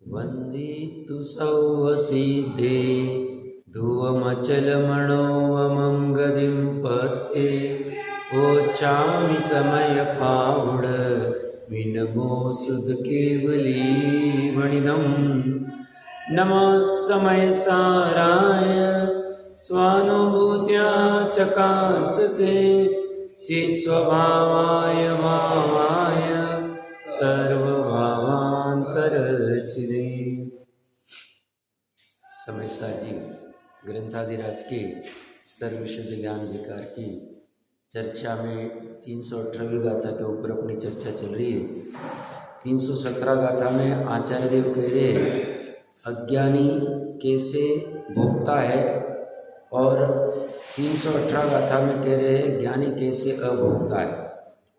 वन्दितु सौवसिद्धे धुवमचलमणोवमं गदिं पत्ये ओचामि समयपावुड विनमो सुधकेवली वणिनं नमः समयसाराय स्वानुभूत्या चकासते चित्स्वभावाय भावाय सर्वभावांतरचिदे। समयसा जी ग्रंथाधिराज के सर्वशुद्ध ज्ञान विकार की चर्चा में 318वीं गाथा के ऊपर अपनी चर्चा चल रही है। 317 गाथा में आचार्य देव कह रहे अज्ञानी कैसे भोगता है और 318 गाथा में कह रहे हैं ज्ञानी कैसे अभोक्ता है।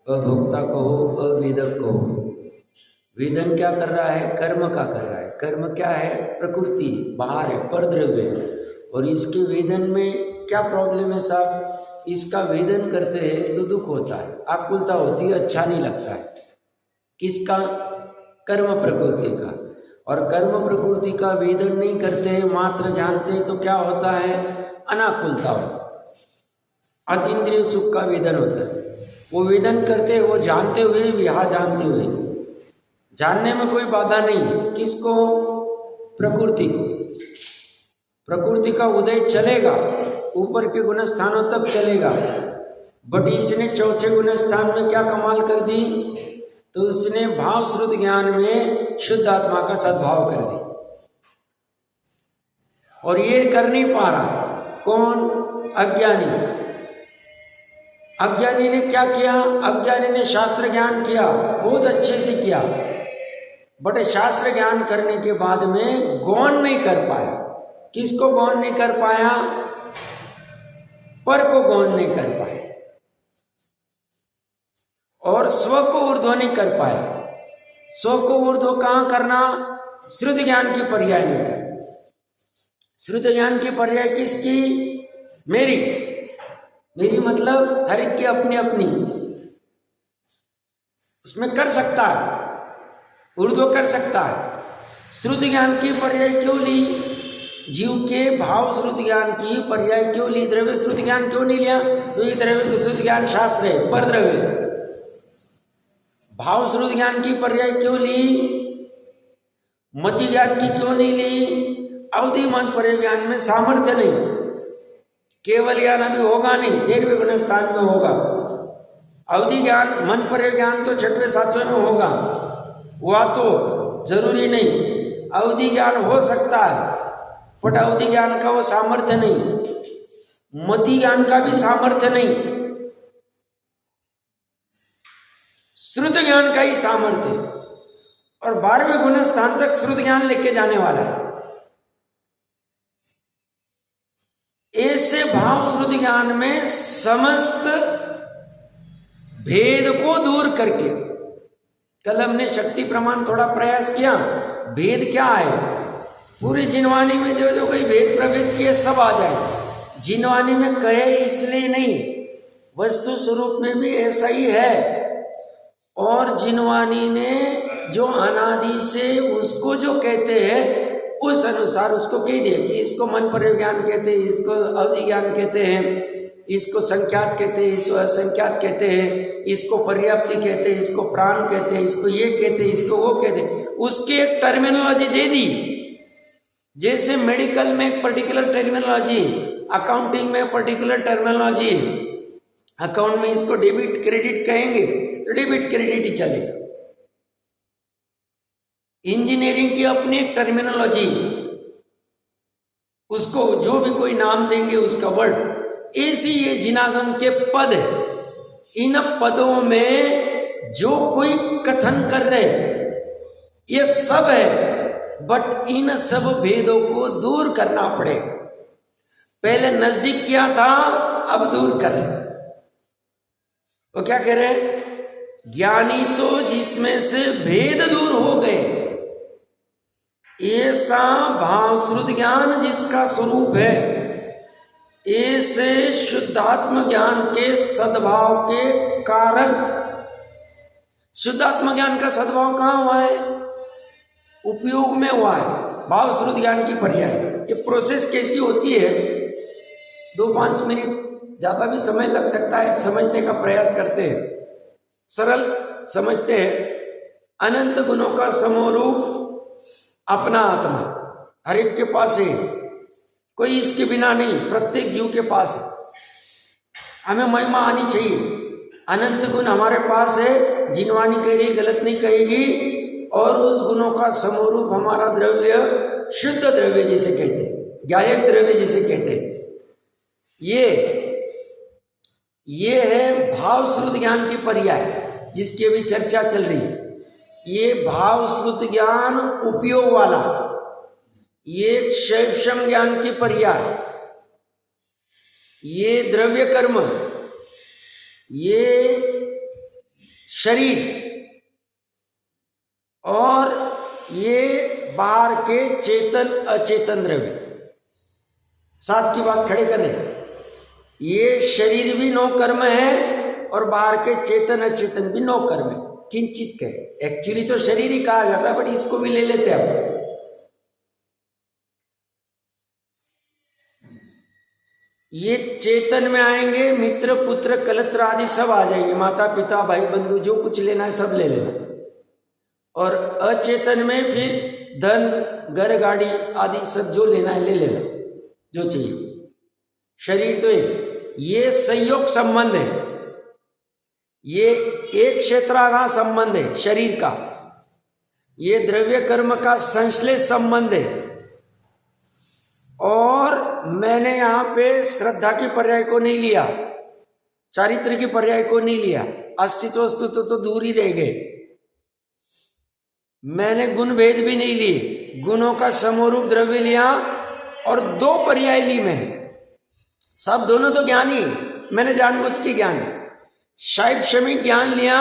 अभोक्ता कहो, अवेदक कहो। वेदन क्या कर रहा है? कर्म का कर रहा है। कर्म क्या है? प्रकृति, बाहर है, परद्रव्य है। और इसके वेदन में क्या प्रॉब्लम है साहब? इसका वेदन करते हैं तो दुख होता है, आकुलता होती है, अच्छा नहीं लगता है। किसका? कर्म प्रकृति का। और कर्म प्रकृति का वेदन नहीं करते, मात्र जानते तो क्या होता है? अनाकुलता होता है, अतीन्द्रिय सुख का वेदन होता है। वो वेदन करते, वो जानते हुए भी, यहाँ जानते हुए, जानने में कोई बाधा नहीं। किसको? प्रकृति को। प्रकृति का उदय चलेगा, ऊपर के गुण स्थानों तक चलेगा। बट इसने चौथे गुण स्थान में क्या कमाल कर दी? तो उसने भाव श्रुत ज्ञान में शुद्ध आत्मा का सद्भाव कर दी। और ये कर नहीं पा रहा। कौन? अज्ञानी। अज्ञानी ने क्या किया? अज्ञानी ने शास्त्र ज्ञान किया, बहुत अच्छे से किया, बट शास्त्र ज्ञान करने के बाद में गौण नहीं कर पाया। किसको गौण नहीं कर पाया? पर को गौण नहीं कर पाया और स्व को ऊर्ध्व नहीं कर पाया। स्व को ऊर्ध्व कहाँ करना? श्रुत ज्ञान की पर्याय में कर। श्रुत ज्ञान की पर्याय किसकी? मेरी। मेरी मतलब हर एक की अपनी अपनी। उसमें कर सकता है, ऊर्ध्व कर सकता है। श्रुत ज्ञान की पर्याय क्यों ली? जीव के भाव श्रुत ज्ञान की पर्याय क्यों ली? द्रव्य श्रुत ज्ञान क्यों नहीं लिया? तो ये द्रव्य श्रुत ज्ञान शास्त्र है, पर द्रव्य। भाव श्रुत ज्ञान की पर्याय क्यों ली? मति ज्ञान की क्यों नहीं ली? अवधि मन पर्याय ज्ञान में सामर्थ्य नहीं, केवल ज्ञान अभी होगा नहीं, 13वें गुण स्थान में होगा। अवधि ज्ञान, मन पर्याय ज्ञान तो 6वें 7वें में होगा, वह तो जरूरी नहीं। अवधि ज्ञान हो सकता है, बट अवधि ज्ञान का वो सामर्थ्य नहीं, मति ज्ञान का भी सामर्थ्य नहीं, श्रुत ज्ञान का ही सामर्थ्य। और 12वें गुण स्थान तक श्रुत ज्ञान लेके जाने वाला है। ऐसे भाव श्रुत ज्ञान में समस्त भेद को दूर करके, कल हमने शक्ति प्रमाण थोड़ा प्रयास किया। भेद क्या है? पूरी जिनवानी में जो जो कोई भेद प्रभेद किए सब आ जाए। जिनवानी में कहे इसलिए नहीं, वस्तु स्वरूप में भी ऐसा ही है। और जिनवानी ने जो अनादि से उसको जो कहते हैं उस अनुसार उसको कह दिया कि इसको मन पर्याय ज्ञान कहते हैं, इसको अवधि ज्ञान कहते हैं, इसको संख्यात कहते हैं, इसको असंख्यात कहते हैं, इसको पर्याप्ति कहते हैं, इसको प्राण कहते हैं, इसको ये कहते हैं, इसको वो कहते हैं। उसकी एक टर्मिनोलॉजी दे दी। जैसे मेडिकल में एक पर्टिकुलर टर्मिनोलॉजी, अकाउंटिंग में पर्टिकुलर टर्मिनोलॉजी, अकाउंट में इसको डेबिट क्रेडिट कहेंगे तो डेबिट क्रेडिट ही चलेगा। इंजीनियरिंग की अपनी एक टर्मिनोलॉजी, उसको जो भी कोई नाम देंगे उसका वर्ड। ऐसी ये जिनागम के पद है। इन पदों में जो कोई कथन कर रहे ये सब है, बट इन सब भेदों को दूर करना पड़ेगा। पहले नजदीक किया था, अब दूर कर रहे। वो क्या कह रहे हैं? ज्ञानी तो जिसमें से भेद दूर हो गए, ऐसा भाव श्रुत ज्ञान जिसका स्वरूप है, ऐसे शुद्धात्म ज्ञान के सद्भाव के कारण। शुद्धात्म ज्ञान का सद्भाव कहाँ हुआ है? उपयोग में हुआ है, भाव श्रुत ज्ञान की पर्याय। ये प्रोसेस कैसी होती है, 2-5 मिनट, ज़्यादा भी समय लग सकता है, समझने का प्रयास करते हैं, सरल समझते हैं। अनंत गुणों का समरूप अपना आत्मा हर एक के पास है, कोई इसके बिना नहीं, प्रत्येक जीव के पास है। हमें महिमा आनी चाहिए, अनंत गुण हमारे पास है, जिनवानी कह रही गलत नहीं कहेगी। और उस गुणों का समरूप हमारा द्रव्य, शुद्ध द्रव्य जिसे कहते हैं, ज्ञायक द्रव्य जिसे कहते हैं, ये है भाव श्रुत ज्ञान की पर्याय जिसकी अभी चर्चा चल रही है। ये भाव श्रुत ज्ञान उपयोग वाला, ये शैवशम ज्ञान की पर्याय, ये द्रव्य कर्म, ये शरीर, और ये बाहर के चेतन अचेतन द्रव्य। साथ की बात खड़े कर रहे, ये शरीर भी नौ कर्म है और बाहर के चेतन अचेतन भी नौ कर्म है। किंचित कहे, एक्चुअली तो शरीर ही कहा जाता है, बट इसको भी ले लेते हैं। ये चेतन में आएंगे, मित्र पुत्र कलत्र आदि सब आ जाएंगे, माता पिता भाई बंधु जो कुछ लेना है सब ले लेना। और अचेतन में फिर धन घर गाड़ी आदि सब जो लेना है ले लेना, जो चाहिए। शरीर तो ये संयोग संबंध है, ये एक क्षेत्राघात संबंध है शरीर का, ये द्रव्य कर्म का संश्लेष संबंध है। और मैंने यहां पे श्रद्धा की पर्याय को नहीं लिया, चारित्र की पर्याय को नहीं लिया, अस्तित्व वस्तुत्व तो दूर ही रह गए। मैंने गुण भेद भी नहीं लिए, गुणों का समरूप द्रव्य लिया और 2 पर्याय ली मैंने। सब दोनों तो ज्ञान ही, मैंने जानबूझ के ज्ञान, शैवशमिक ज्ञान लिया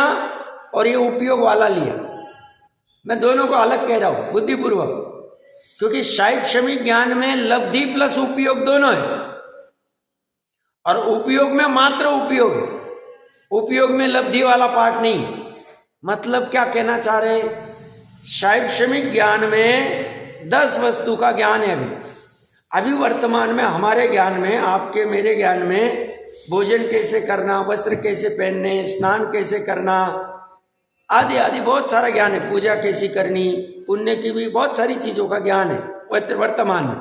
और ये उपयोग वाला लिया। मैं दोनों को अलग कह रहा हूं बुद्धिपूर्वक, क्योंकि शैवशमिक ज्ञान में लब्धि प्लस उपयोग दोनों है, और उपयोग में मात्र उपयोग है, उपयोग में लब्धि वाला पार्ट नहीं। मतलब क्या कहना चाह रहे हैं, शैवशमिक ज्ञान में 10 वस्तु का ज्ञान है। अभी वर्तमान में हमारे ज्ञान में, आपके मेरे ज्ञान में, भोजन कैसे करना, वस्त्र कैसे पहनने, स्नान कैसे करना, आदि आदि बहुत सारा ज्ञान है। पूजा कैसी करनी, पुण्य की भी बहुत सारी चीजों का ज्ञान है वर्तमान में।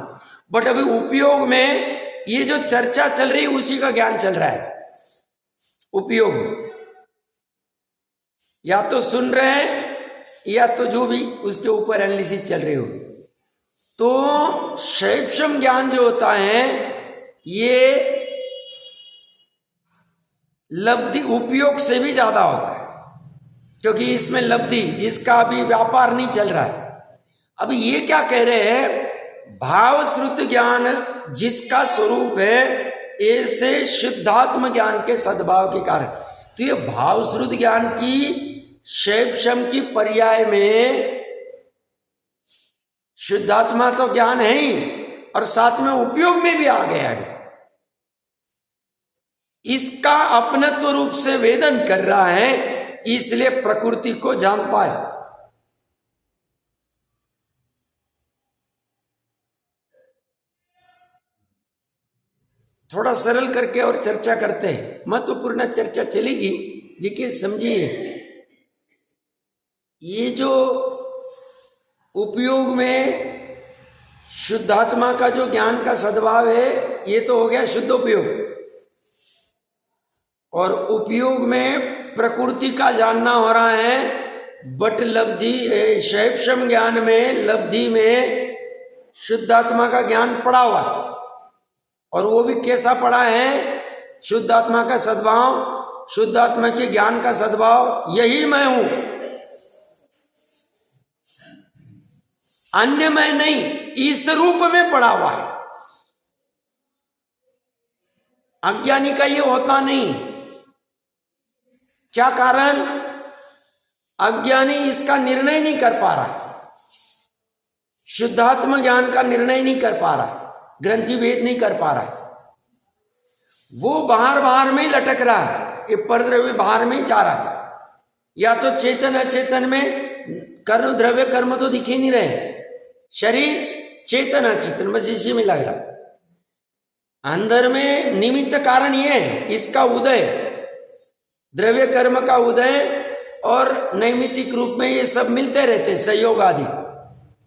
बट अभी उपयोग में ये जो चर्चा चल रही है उसी का ज्ञान चल रहा है। उपयोग या तो सुन रहे हैं या तो जो भी उसके ऊपर एनालिसिस चल रही हो। तो शैवशम ज्ञान जो होता है ये लब्धि उपयोग से भी ज्यादा होता है, क्योंकि इसमें लब्धि जिसका अभी व्यापार नहीं चल रहा है। अब ये क्या कह रहे हैं, भाव श्रुत ज्ञान जिसका स्वरूप है ऐसे शुद्धात्म ज्ञान के सद्भाव के कारण। तो ये भाव श्रुत ज्ञान की शैवशम की पर्याय में शुद्धात्मा तो ज्ञान है ही, और साथ में उपयोग में भी आ गया है। इसका अपनत्व रूप से वेदन कर रहा है, इसलिए प्रकृति को जान पाए। थोड़ा सरल करके और चर्चा करते हैं, महत्वपूर्ण चर्चा चलेगी। देखिए समझिए, ये जो उपयोग में शुद्धात्मा का जो ज्ञान का सद्भाव है ये तो हो गया शुद्ध उपयोग, और उपयोग में प्रकृति का जानना हो रहा है। बट लब्धि शैवशम ज्ञान में लब्धि में शुद्धात्मा का ज्ञान पड़ा हुआ, और वो भी कैसा पड़ा है, शुद्धात्मा का सद्भाव, शुद्धात्मा के ज्ञान का सद्भाव, यही मैं हूं, अन्य मैं नहीं, इस रूप में पड़ा हुआ है। अज्ञानी का ये होता नहीं। क्या कारण, अज्ञानी इसका निर्णय नहीं कर पा रहा, शुद्धात्म ज्ञान का निर्णय नहीं कर पा रहा, ग्रंथि भेद नहीं कर पा रहा। वो बाहर में ही लटक रहा है, ये परद्रव्य बाहर में ही जा रहा है। या तो चेतन अचेतन में कर्म द्रव्य कर्म तो दिख ही नहीं रहे, शरीर चेतन अचेतन बस इसी में लग रहा। अंदर में निमित्त कारण ये है, इसका उदय, द्रव्य कर्म का उदय और नैमित्तिक रूप में ये सब मिलते रहते, संयोग आदि।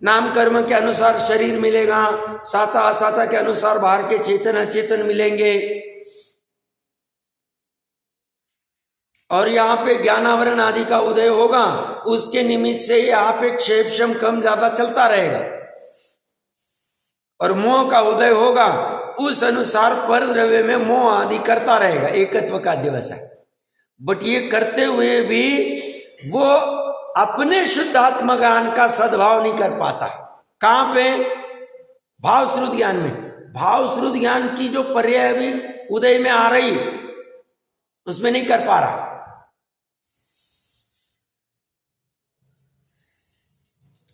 नाम कर्म के अनुसार शरीर मिलेगा, साता असाता के अनुसार बाहर के चेतन अचेतन मिलेंगे, और यहाँ पे ज्ञानावरण आदि का उदय होगा, उसके निमित्त से यहाँ पे क्षेपशम कम ज्यादा चलता रहेगा, और मोह का उदय होगा, उस अनुसार पर द्रव्य में मोह आदि करता रहेगा, एकत्व का दिवस है। बट ये करते हुए भी वो अपने शुद्धात्म ज्ञान का सद्भाव नहीं कर पाता। कहां पे? भाव श्रुत ज्ञान में। भाव श्रुत ज्ञान की जो पर्याय अभी उदय में आ रही, उसमें नहीं कर पा रहा।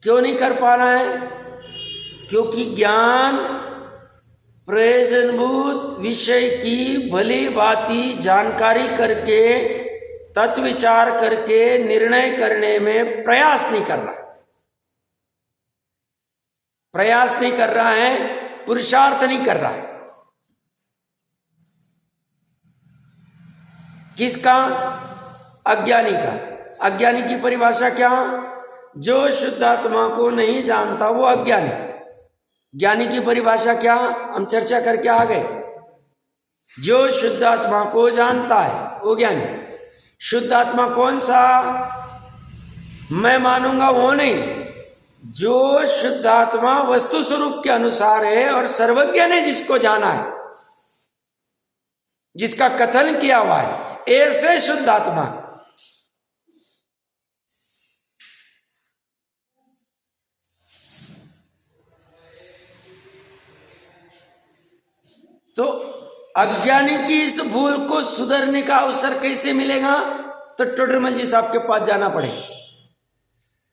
क्यों नहीं कर पा रहा है? क्योंकि ज्ञान प्रयोजनभूत विषय की भली भांति जानकारी करके, तत्व विचार करके निर्णय करने में प्रयास नहीं कर रहा, प्रयास नहीं कर रहा है, पुरुषार्थ नहीं कर रहा है। किसका? अज्ञानी का। अज्ञानी की परिभाषा क्या? जो शुद्धात्मा को नहीं जानता वो अज्ञानी। ज्ञानी की परिभाषा क्या? हम चर्चा करके आ गए। जो शुद्धात्मा को जानता है वो ज्ञानी। शुद्धात्मा कौन सा? मैं मानूंगा वो नहीं, जो शुद्धात्मा वस्तु स्वरूप के अनुसार है और सर्वज्ञ ने जिसको जाना है, जिसका कथन किया हुआ है, ऐसे शुद्धात्मा। तो अज्ञानी की इस भूल को सुधरने का अवसर कैसे मिलेगा? तो टोडरमल जी साहब के पास जाना पड़ेगा।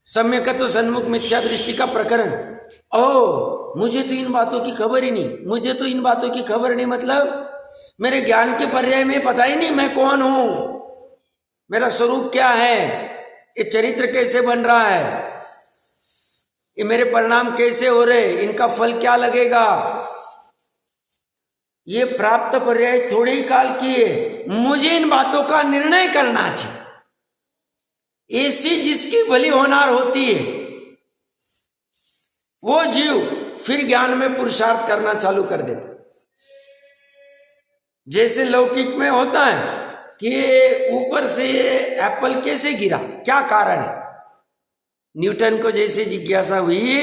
सम्यकत्व सन्मुख मिथ्या दृष्टि का प्रकरण। ओ, मुझे तो इन बातों की खबर ही नहीं, मुझे तो इन बातों की खबर नहीं, मतलब मेरे ज्ञान के पर्याय में पता ही नहीं मैं कौन हूं, मेरा स्वरूप क्या है, ये चरित्र कैसे बन रहा है, ये मेरे परिणाम कैसे हो रहे, इनका फल क्या लगेगा। ये प्राप्त पर्याय थोड़े ही काल की है, मुझे इन बातों का निर्णय करना चाहिए। ऐसी जिसकी भली होनार होती है वो जीव फिर ज्ञान में पुरुषार्थ करना चालू कर देता। जैसे लौकिक में होता है कि ऊपर से एप्पल कैसे गिरा, क्या कारण है, न्यूटन को जैसे जिज्ञासा हुई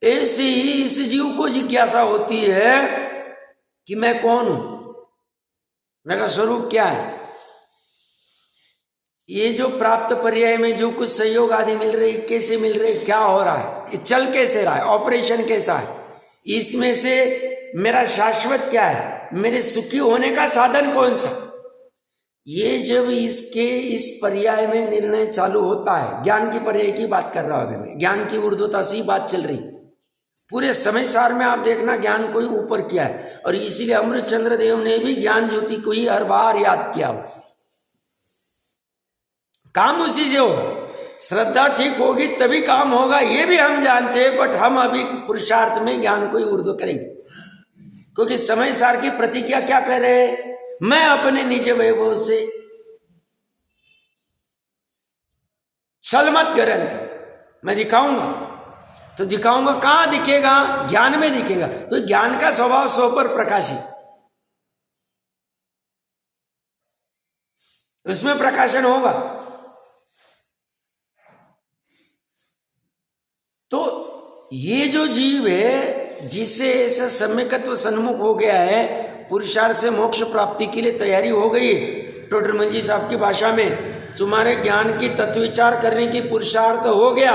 ऐसे ही इस जीव को जिज्ञासा होती है कि मैं कौन हूं, मेरा स्वरूप क्या है। ये जो प्राप्त पर्याय में जो कुछ सहयोग आदि मिल रही, कैसे मिल रहे, क्या हो रहा है, ये चल कैसे रहा है, ऑपरेशन कैसा है, इसमें से मेरा शाश्वत क्या है, मेरे सुखी होने का साधन कौन सा। ये जब इसके इस पर्याय में निर्णय चालू होता है, ज्ञान की पर्याय की बात कर रहा हूं अभी मैं, ज्ञान की ऊर्ध्वता से ही बात चल रही। पूरे समय सार में आप देखना ज्ञान को ही ऊपर किया है, और इसीलिए अमृतचंद्र देव ने भी ज्ञान ज्योति को ही हर बार याद किया। काम उसी से होगा, श्रद्धा ठीक होगी तभी काम होगा, ये भी हम जानते हैं। बट हम अभी पुरुषार्थ में ज्ञान को ही ऊर्ध्व करेंगे, क्योंकि समय सार की प्रतिज्ञा क्या कह रहे हैं, मैं अपने निज वैभव से छल मत गरन कर, मैं दिखाऊंगा। तो दिखाऊंगा कहां दिखेगा? ज्ञान में दिखेगा। तो ज्ञान का स्वभाव स्व पर प्रकाशी, उसमें प्रकाशन होगा। तो ये जो जीव है जिसे ऐसा सम्यकत्व सन्मुख हो गया है, पुरुषार्थ से मोक्ष प्राप्ति के लिए तैयारी हो गई। टोडरमल जी साहब की भाषा में तुम्हारे ज्ञान की तत्व विचार करने की पुरुषार्थ हो गया,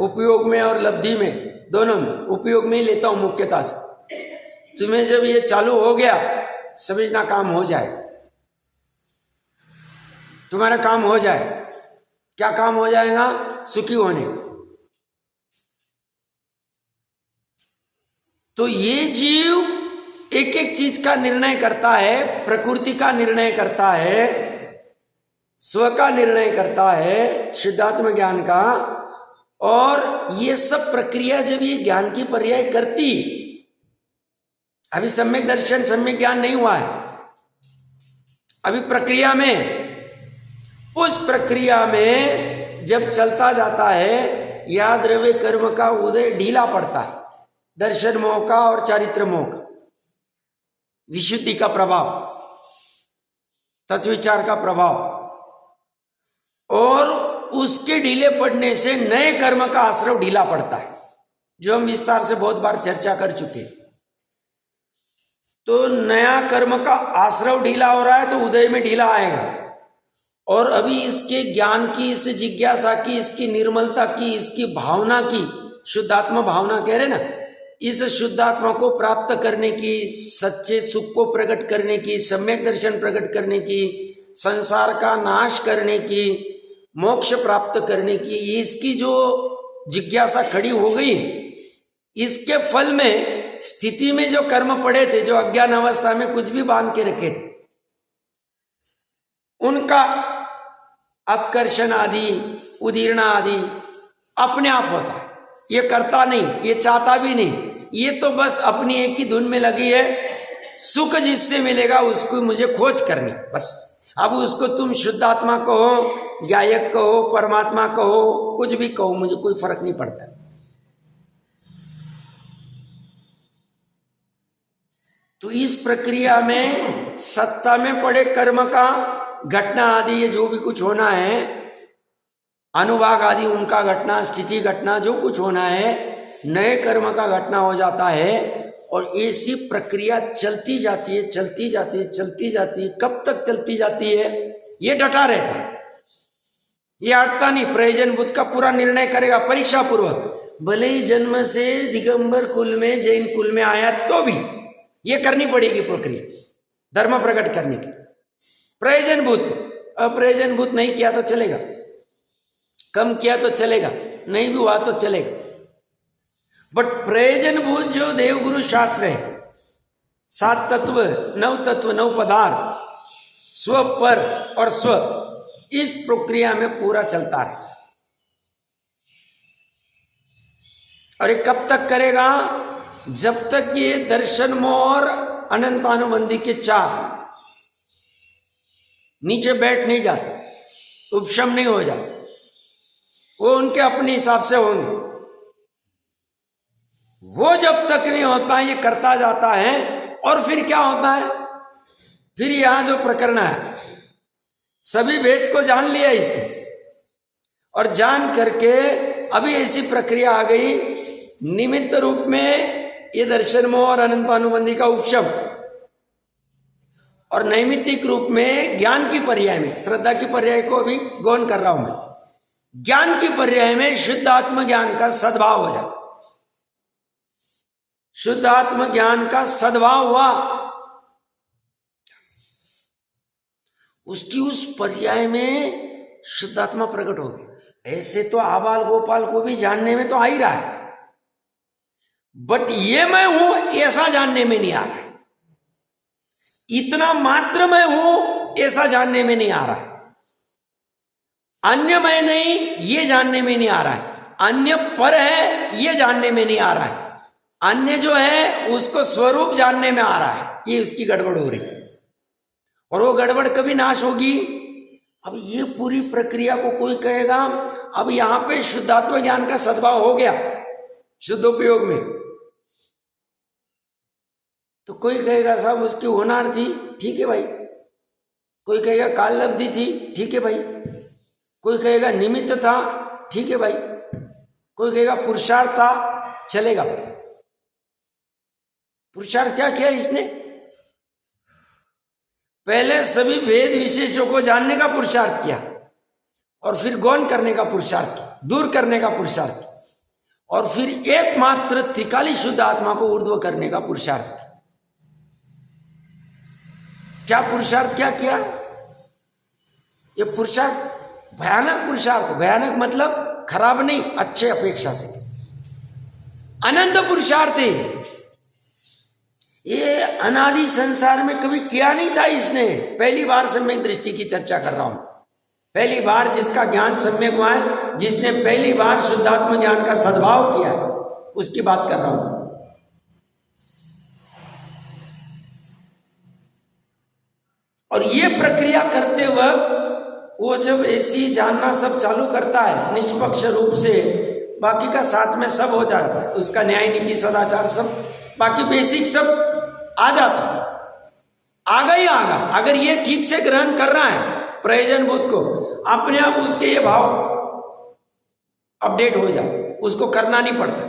उपयोग में और लब्धि में दोनों में। उपयोग में ही लेता हूं मुख्यता से। तुम्हें जब ये चालू हो गया, समझना काम हो जाए, तुम्हारा काम हो जाए। क्या काम हो जाएगा? सुखी होने। तो ये जीव एक एक चीज का निर्णय करता है, प्रकृति का निर्णय करता है, स्व का निर्णय करता है, शुद्धात्म ज्ञान का, और ये सब प्रक्रिया जब ये ज्ञान की पर्याय करती, अभी सम्यक दर्शन सम्यक ज्ञान नहीं हुआ है, अभी प्रक्रिया में, उस प्रक्रिया में जब चलता जाता है या द्रव्य कर्म का उदय ढीला पड़ता है, दर्शन मोह का और चारित्र मोह का, विशुद्धि का प्रभाव, तत्विचार का प्रभाव, और उसके ढीले पड़ने से नए कर्म का आश्रव ढीला पड़ता है, जो हम विस्तार से बहुत बार चर्चा कर चुके। तो नया कर्म का आश्रव ढीला हो रहा है तो उदय में ढीला आएगा, और अभी इसके ज्ञान की, इस जिज्ञासा की, इसकी निर्मलता की, इसकी भावना की, शुद्धात्मा भावना कह रहे ना, इस शुद्धात्मा को प्राप्त करने की, सच्चे सुख को प्रकट करने की, सम्यक दर्शन प्रकट करने की, संसार का नाश करने की, मोक्ष प्राप्त करने की, इसकी जो जिज्ञासा खड़ी हो गई, इसके फल में स्थिति में जो कर्म पड़े थे, जो अज्ञान अवस्था में कुछ भी बांध के रखे थे, उनका अपकर्षण आदि, उदीर्ण आदि अपने आप होता है। ये करता नहीं, ये चाहता भी नहीं, ये तो बस अपनी एक ही धुन में लगी है, सुख जिससे मिलेगा उसको मुझे खोज करनी बस। अब उसको तुम शुद्धात्मा कहो, गायक कहो, परमात्मा कहो, कुछ भी कहो, मुझे कोई फर्क नहीं पड़ता। तो इस प्रक्रिया में सत्ता में पड़े कर्म का घटना आदि, ये जो भी कुछ होना है, अनुभाग आदि उनका घटना, स्थिति घटना, जो कुछ होना है, नए कर्म का घटना हो जाता है, और ऐसी प्रक्रिया चलती जाती है, चलती जाती है, चलती जाती है। कब तक चलती जाती है? ये डटा रहता, ये हटता नहीं। प्रयोजन बुद्ध का पूरा निर्णय करेगा परीक्षा पूर्वक, भले ही जन्म से दिगंबर कुल में, जैन कुल में आया तो भी ये करनी पड़ेगी प्रक्रिया, धर्म प्रकट करने की। प्रयोजन बुद्ध, अप्रयोजन बुद्ध नहीं किया तो चलेगा, कम किया तो चलेगा, नहीं भी हुआ तो चलेगा। बट प्रयोजन बुद्ध जो देवगुरु शास्त्र है, 7 तत्व, 9 तत्व, 9 पदार्थ, स्व, पर और स्व, इस प्रक्रिया में पूरा चलता रहे। और ये कब तक करेगा? जब तक ये दर्शन मोह और अनंतानुबंधी के 4 नीचे बैठ नहीं जाते, उपशम नहीं हो जाते, वो उनके अपने हिसाब से होंगे। वो जब तक नहीं होता, ये करता जाता है। और फिर क्या होता है? फिर यहां जो प्रकरण है, सभी भेद को जान लिया इसने, और जान करके अभी ऐसी प्रक्रिया आ गई, निमित्त रूप में ये दर्शन मोह और अनंतानुबंधी का उपशम, और नैमित्तिक रूप में ज्ञान की पर्याय में, श्रद्धा की पर्याय को अभी गौण कर रहा हूं मैं, ज्ञान की पर्याय में शुद्ध आत्म ज्ञान का सद्भाव हो जाता। शुद्ध आत्म ज्ञान का सद्भाव हुआ, उसकी उस पर्याय में शुद्धात्मा प्रकट होगी। ऐसे तो आबाल गोपाल को भी जानने में तो आ ही रहा है, बट ये मैं हूं ऐसा जानने में नहीं आ रहा है। इतना मात्र मैं हूं ऐसा जानने में नहीं आ रहा है। अन्य मैं नहीं ये जानने में नहीं आ रहा है। अन्य पर है ये जानने में नहीं आ रहा है। अन्य जो है उसको स्वरूप जानने में आ रहा है। ये उसकी गड़बड़ हो रही है, और वो गड़बड़ कभी नाश होगी। अब ये पूरी प्रक्रिया को कोई कहेगा, अब यहां पे शुद्धात्म ज्ञान का सद्भाव हो गया शुद्धोपयोग में, तो कोई कहेगा साहब उसकी होनार थी, ठीक है भाई। कोई कहेगा काल लब्धि थी, ठीक है भाई। कोई कहेगा निमित्त था, ठीक है भाई। कोई कहेगा पुरुषार्थ था, चलेगा भाई। पुरुषार्थ क्या किया इसने? पहले सभी भेद विशेषों को जानने का पुरुषार्थ किया, और फिर गौण करने का पुरुषार्थ किया, दूर करने का पुरुषार्थ किया, और फिर एकमात्र त्रिकाली शुद्ध आत्मा को ऊर्ध्व करने का पुरुषार्थ किया। क्या पुरुषार्थ क्या किया? ये पुरुषार्थ भयानक पुरुषार्थ, भयानक मतलब खराब नहीं, अच्छे अपेक्षा से अनंत पुरुषार्थ है। ये अनादि संसार में कभी किया नहीं था इसने, पहली बार से मैं दृष्टि की चर्चा कर रहा हूं, पहली बार जिसका ज्ञान सम्यक हुआ है, जिसने पहली बार शुद्धात्म ज्ञान का सद्भाव किया है, उसकी बात कर रहा हूं। और ये प्रक्रिया करते वक्त वो जब ऐसी जानना सब चालू करता है निष्पक्ष रूप से, बाकी का साथ में सब हो जाता है, उसका न्याय नीति सदाचार सब बाकी बेसिक सब आ जाता है, आगा ही आगा। अगर ये ठीक से ग्रहण कर रहा है प्रयोजन बुद्ध को, अपने आप उसके ये भाव अपडेट हो जाए, उसको करना नहीं पड़ता।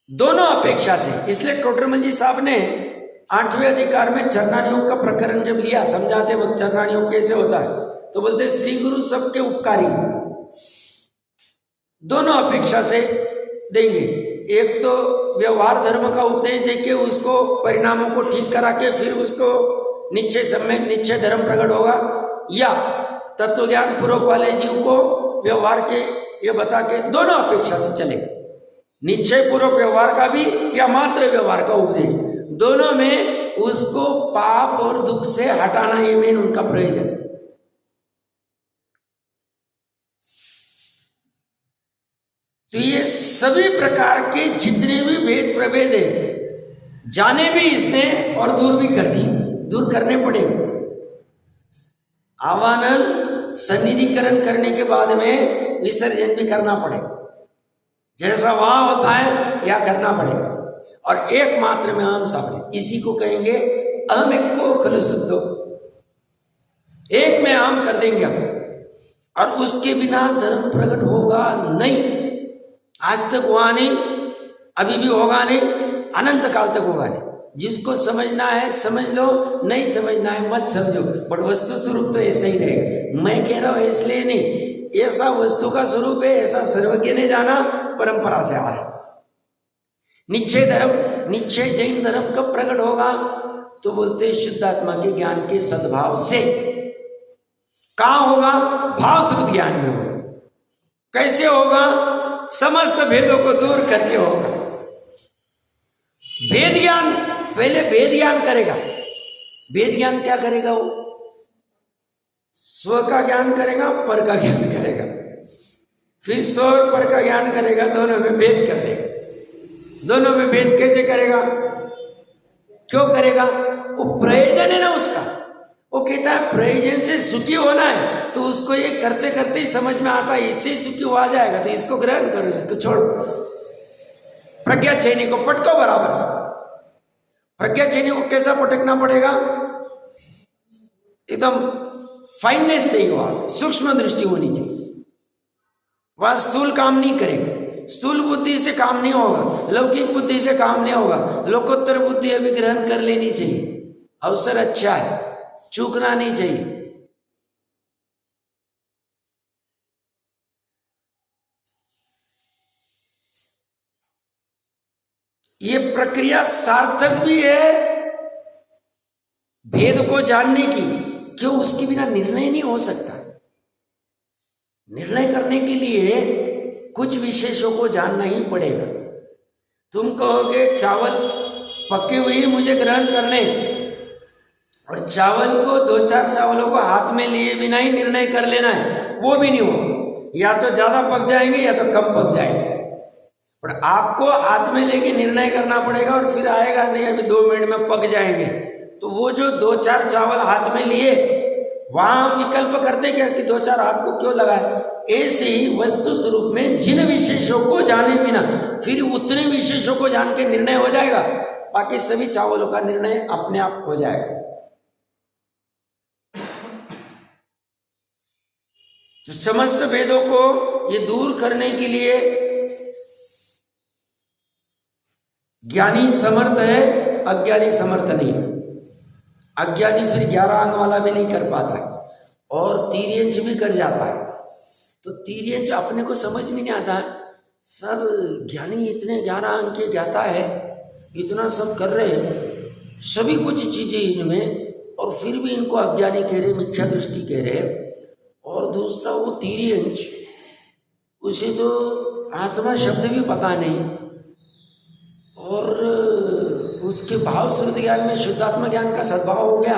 दोनों अपेक्षा से, इसलिए टोडरमल जी साहब ने 8वें अधिकार में चरणानुयोग का प्रकरण जब लिया, समझाते वक्त चरणानुयोग कैसे होता है, तो बोलते श्री गुरु सबके उपकारी, दोनों अपेक्षा से देंगे। एक तो व्यवहार धर्म का उपदेश देके उसको परिणामों को ठीक करा के फिर उसको निश्चय सम्यक निश्चय धर्म प्रकट होगा, या तत्व ज्ञान पूर्वक वाले जीव को व्यवहार के ये बता के, दोनों अपेक्षा से चलेगा। निश्चय पूर्वक व्यवहार का भी या मात्र व्यवहार का उपदेश, दोनों में उसको पाप और दुख से हटाना, ये मेन उनका प्रयोजन। तो ये सभी प्रकार के जितने भी भेद प्रभेद है जाने भी इसने और दूर भी कर दी, दूर करने पड़े। आवाहन सन्निधिकरण करने के बाद में विसर्जन भी करना पड़े, जैसा वहां होता है या करना पड़ेगा। और एकमात्र में अहम सामने, इसी को कहेंगे अहम एको खलु शुद्धो, एक में अहम कर देंगे हम, और उसके बिना धर्म प्रकट होगा नहीं। आज तक हुआ नहीं, अभी भी होगा नहीं, अनंत काल तक होगा नहीं। जिसको समझना है समझ लो, नहीं समझना है मत समझो, बट वस्तु स्वरूप तो ऐसा ही रहेगा। मैं कह रहा हूं इसलिए नहीं, ऐसा वस्तु का स्वरूप है, ऐसा सर्वज्ञ ने जाना, परंपरा से आ रहा है। निश्चय धर्म, निश्चय जैन धर्म कब प्रकट होगा, तो बोलते शुद्धात्मा के ज्ञान के सद्भाव से। कहां होगा, भाव शुद्ध ज्ञान में होगा। कैसे होगा, समस्त भेदों को दूर करके होगा। भेद ज्ञान, पहले भेद ज्ञान करेगा। भेद ज्ञान क्या करेगा, वो स्व का ज्ञान करेगा, पर का ज्ञान करेगा, फिर स्व और पर का ज्ञान करेगा, दोनों में भेद कर देगा। दोनों में भेद कैसे करेगा, क्यों करेगा, वो प्रयोजन है ना उसका। वो कहता है प्रयोजन से सुखी होना है, तो उसको ये करते करते ही समझ में आता है इससे सुखी हो आ जाएगा, तो इसको ग्रहण करो, इसको छोड़ो। प्रज्ञा चैनी को पटको बराबर से। प्रज्ञा चैनी को कैसा पटकना पड़ेगा, एकदम फाइननेस चाहिए, वहां सूक्ष्म दृष्टि होनी चाहिए। वह स्थूल काम नहीं करेगा, स्थूल बुद्धि से काम नहीं होगा, लौकिक बुद्धि से काम नहीं होगा। लोकोत्तर बुद्धि अभी ग्रहण कर लेनी चाहिए, अवसर अच्छा है, चूकना नहीं चाहिए। ये प्रक्रिया सार्थक भी है भेद को जानने की, क्यों, उसके बिना निर्णय नहीं हो सकता। निर्णय करने के लिए कुछ विशेषों को जानना ही पड़ेगा। तुम कहोगे चावल पके हुए मुझे ग्रहण करने, और चावल को 2-4 चावलों को हाथ में लिए बिना ही निर्णय कर लेना है, वो भी नहीं हो, या तो ज्यादा पक जाएंगे या तो कम पक जाएंगे। पर आपको हाथ में लेके निर्णय करना पड़ेगा, और फिर आएगा नहीं अभी 2 मिनट में पक जाएंगे। तो वो जो 2-4 चावल हाथ में लिए, वहां विकल्प करते क्या कि 2-4 हाथ को क्यों लगाए। ऐसे ही वस्तु स्वरूप में जिन विशेषों को जाने बिना फिर उतने विशेषों को जान के निर्णय हो जाएगा, बाकी सभी चावलों का निर्णय अपने आप हो जाएगा। तो समस्त भेदों को ये दूर करने के लिए ज्ञानी समर्थ है, अज्ञानी समर्थ नहीं। अज्ञानी फिर 11 अंग वाला भी नहीं कर पाता, और तिर्यंच भी कर जाता है। तो तिर्यंच अपने को समझ में नहीं आता है। सब ज्ञानी इतने 11 अंग के ज्ञाता है, इतना सब कर रहे हैं, सभी कुछ चीजें इनमें, और फिर भी इनको अज्ञानी कह रहे, मिथ्या दृष्टि कह रहे। और दूसरा वो तिर्यंच, उसे तो आत्मा शब्द भी पता नहीं, और उसके भाव श्रुत ज्ञान में शुद्धात्मा ज्ञान का सद्भाव हो गया,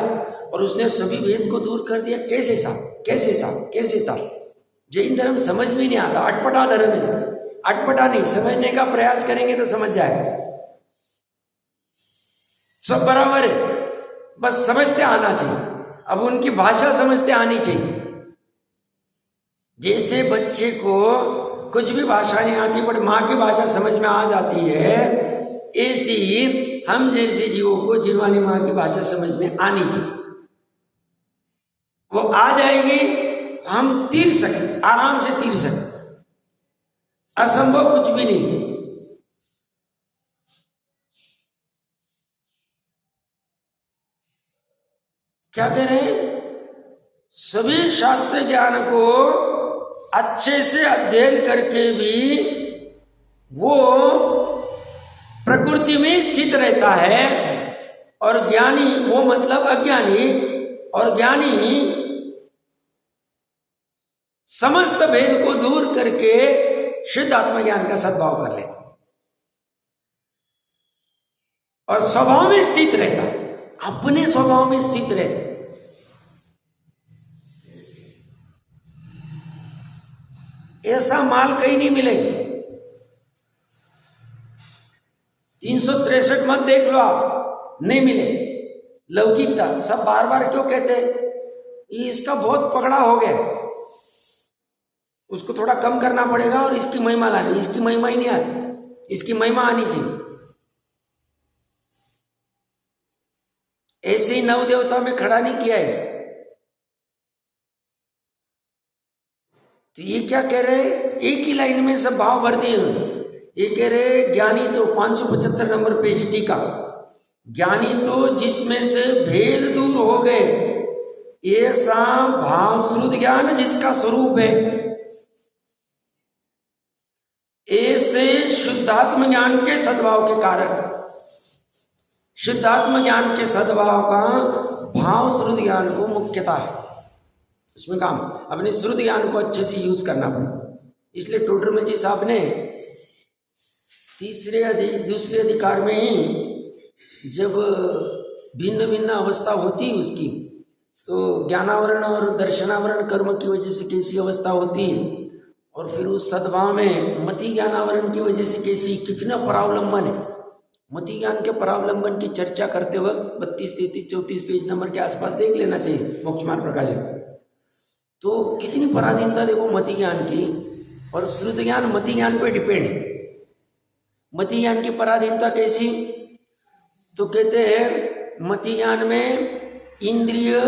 और उसने सभी वेद को दूर कर दिया। कैसे साहब, कैसे साहब, कैसे साहब? जैन धर्म समझ में नहीं आता, अटपटा धर्म है सब। अटपटा नहीं, समझने का प्रयास करेंगे तो समझ जाएगा। सब बराबर है, बस समझते आना चाहिए। अब उनकी भाषा समझते आनी चाहिए। जैसे बच्चे को कुछ भी भाषा नहीं आती बट माँ की भाषा समझ में आ जाती है, ऐसे ही हम जैसे जीवों को जीवानी माँ की भाषा समझ में आनी चाहिए। वो आ जाएगी तो हम तीर सकें, आराम से तीर सकें। असंभव कुछ भी नहीं। क्या कह रहे हैं? सभी शास्त्र ज्ञान को अच्छे से अध्ययन करके भी वो प्रकृति में स्थित रहता है, और ज्ञानी, वो मतलब अज्ञानी, और ज्ञानी समस्त भेद को दूर करके शुद्ध आत्मज्ञान का सद्भाव कर लेता और स्वभाव में स्थित रहता, अपने स्वभाव में स्थित रहता। ऐसा माल कहीं नहीं मिलेगा। 363 मत देख लो आप, नहीं मिले। लौकिकता सब बार बार क्यों कहते हैं? ये इसका बहुत पकड़ा हो गया, उसको थोड़ा कम करना पड़ेगा और इसकी महिमा लानी। इसकी महिमा ही नहीं आती, इसकी महिमा आनी चाहिए। ऐसे ही नव देवता में खड़ा नहीं किया इसको। तो ये क्या कह रहे हैं? एक ही लाइन में सब भाव भर दिए। ये कह रहे ज्ञानी तो 575 नंबर पेज टीका, ज्ञानी तो जिसमें से भेद दूर हो गए, ऐसा भाव श्रुत ज्ञान जिसका स्वरूप है, ऐसे शुद्धात्म ज्ञान के सद्भाव के कारण, शुद्धात्म ज्ञान के सद्भाव का भाव श्रुत ज्ञान को मुख्यता है। इसमें काम अपने श्रुत ज्ञान को अच्छे से यूज करना पड़ेगा। इसलिए टोडरमल जी साहब ने दूसरे अधिकार में ही जब भिन्न भिन्न अवस्था होती उसकी, तो ज्ञानावरण और दर्शनावरण कर्म की वजह से कैसी अवस्था होती है, और फिर उस सद्भाव में मति ज्ञानावरण की वजह से कैसी, कितना परावलंबन है। मति ज्ञान के परावलंबन की चर्चा करते वक्त 32, 33, 34 पेज नंबर के आसपास देख लेना चाहिए मोक्ष मार्ग प्रकाशन। तो कितनी पराधीनता देखो मति ज्ञान की, और श्रुत ज्ञान मति ज्ञान पे डिपेंड है। मति ज्ञान की पराधीनता कैसी? तो कहते हैं मति ज्ञान में इंद्रिय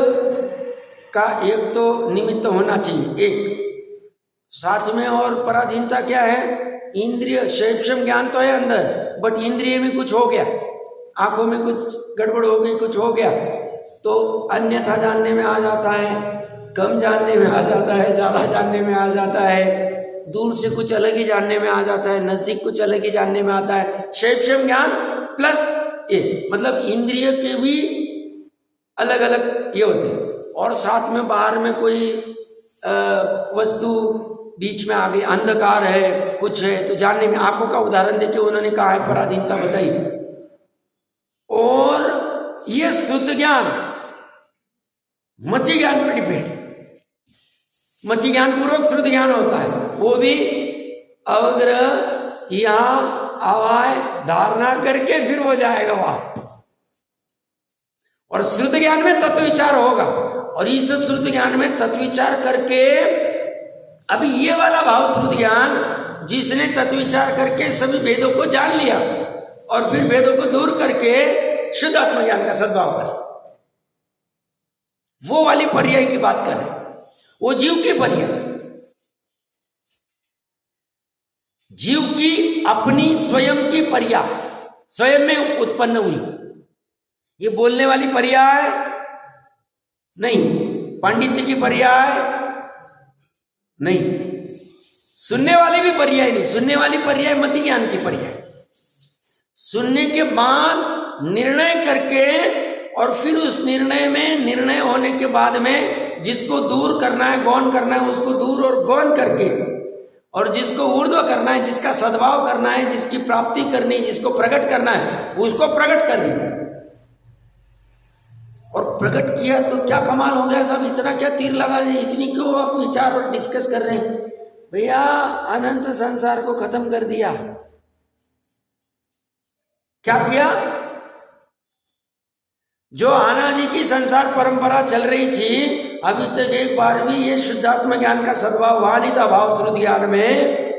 का एक तो निमित्त होना चाहिए, एक साथ में। और पराधीनता क्या है? इंद्रिय शैक्षम ज्ञान तो है अंदर, बट इंद्रिय में कुछ हो गया, आंखों में कुछ गड़बड़ हो गई, कुछ हो गया, तो अन्यथा जानने में आ जाता है, कम जानने में आ जाता है, ज़्यादा जानने में आ जाता है, दूर से कुछ अलग ही जानने में आ जाता है, नज़दीक कुछ अलग ही जानने में आता है। शैक्षम ज्ञान प्लस ये, मतलब इंद्रिय के भी अलग अलग ये होते हैं, और साथ में बाहर में कोई वस्तु बीच में आ गई, अंधकार है, कुछ है, तो जानने में। आंखों का उदाहरण देखिए, उन्होंने कहा है पराधीनता बताई। और ये श्रुत ज्ञान मति ज्ञान पर डिपेंड, मति ज्ञान पूर्वक श्रुत ज्ञान होता है, वो भी अवग्रह यहाँ आवाय धारणा करके फिर हो जाएगा वहां। और श्रुत ज्ञान में तत्व विचार होगा, और इस श्रुत ज्ञान में तत्व विचार करके, अभी ये वाला भाव श्रुत ज्ञान जिसने तत्व विचार करके सभी वेदों को जान लिया और फिर वेदों को दूर करके शुद्ध आत्मज्ञान का सद्भाव कर, वो वाली पर्याय की बात कर रहे हैं। वो जीव की पर्याय, जीव की अपनी स्वयं की पर्याय, स्वयं में उत्पन्न हुई। ये बोलने वाली पर्याय नहीं, पांडित्य की पर्याय नहीं, सुनने वाली भी पर्याय नहीं। सुनने वाली पर्याय मति ज्ञान की पर्याय, सुनने के बाद निर्णय करके, और फिर उस निर्णय में, निर्णय होने के बाद में जिसको दूर करना है, गौण करना है, उसको दूर और गौण करके, और जिसको ऊर्ध्व करना है, जिसका सद्भाव करना है, जिसकी प्राप्ति करनी है, जिसको प्रकट करना है, उसको प्रकट करनी। और प्रकट किया तो क्या कमाल हो गया साहब, इतना क्या तीर लगा दिए, इतनी क्यों आप विचार और डिस्कस कर रहे हैं? भैया अनंत संसार को खत्म कर दिया। क्या किया? जो अनादि की संसार परंपरा चल रही थी, अभी तक एक बार भी ये शुद्धात्म ज्ञान का सद्भाव वहां नहीं था भाव श्रुति ज्ञान में,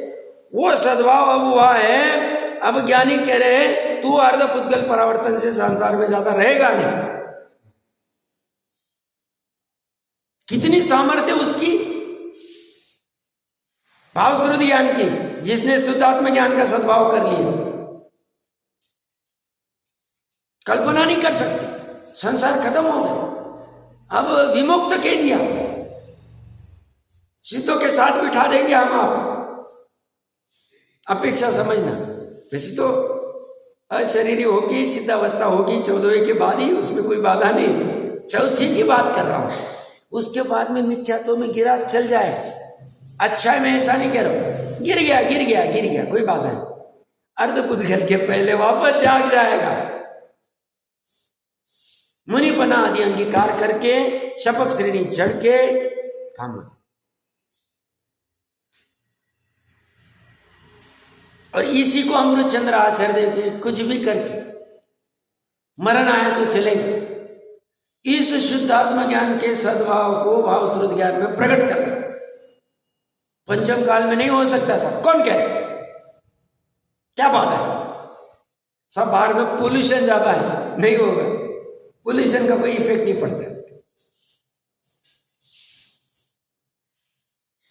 वो सद्भाव अब हुआ है। अब ज्ञानी कह रहे तू अर्ध पुद्गल परावर्तन से संसार में ज्यादा रहेगा नहीं। कितनी सामर्थ्य उसकी भाव श्रुति ज्ञान की, जिसने शुद्धात्म ज्ञान का सद्भाव कर लिया। कल्पना नहीं कर सकते, संसार खत्म हो गया। अब विमुक्त कह दिया, सिद्धों के साथ बिठा देंगे हम आप, अपेक्षा समझना। वैसे तो शरीरी होगी, सिद्धावस्था होगी 14वें के बाद ही, उसमें कोई बाधा नहीं। चौथी की बात कर रहा हूं, उसके बाद में मिथ्यात्व में गिरा चल जाए, अच्छा है, मैं ऐसा नहीं कह रहा हूं। गिर गया कोई बात नहीं, अर्ध पुद्गल के पहले वापस जाग जाएगा। मुनिपना आदि अंगीकार करके शपथ श्रेणी चढ़ के काम हो। और इसी को अमृत चंद्र आचार्य देव के कुछ भी करके मरण आया तो चलेगा, इस शुद्धात्म ज्ञान के सद्भाव को भाव श्रुत ज्ञान में प्रकट कर। पंचम काल में नहीं हो सकता साहब, कौन कह रहे? क्या बात है सब, बाहर में पोल्यूशन ज्यादा है, नहीं होगा। पोल्यूशन का कोई इफेक्ट नहीं पड़ता है उसके।